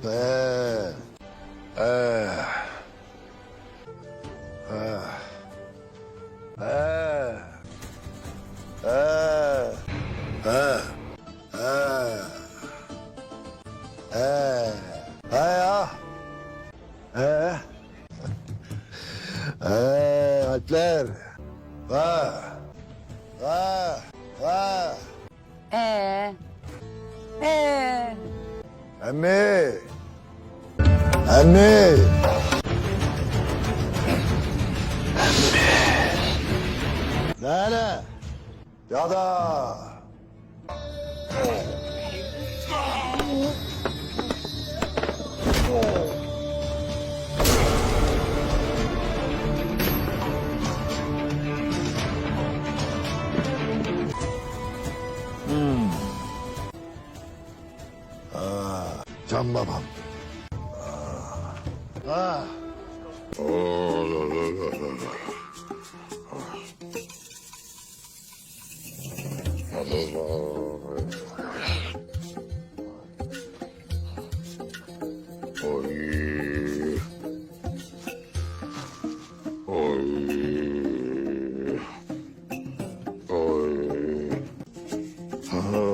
Ee, ee, ee, ee, ee, ya. Alpler. Ha, ha, ha. Ee, ee. Emmi. Emmi. Nene. Ya da. Can babam. Ah. Oy. Oy. Oy.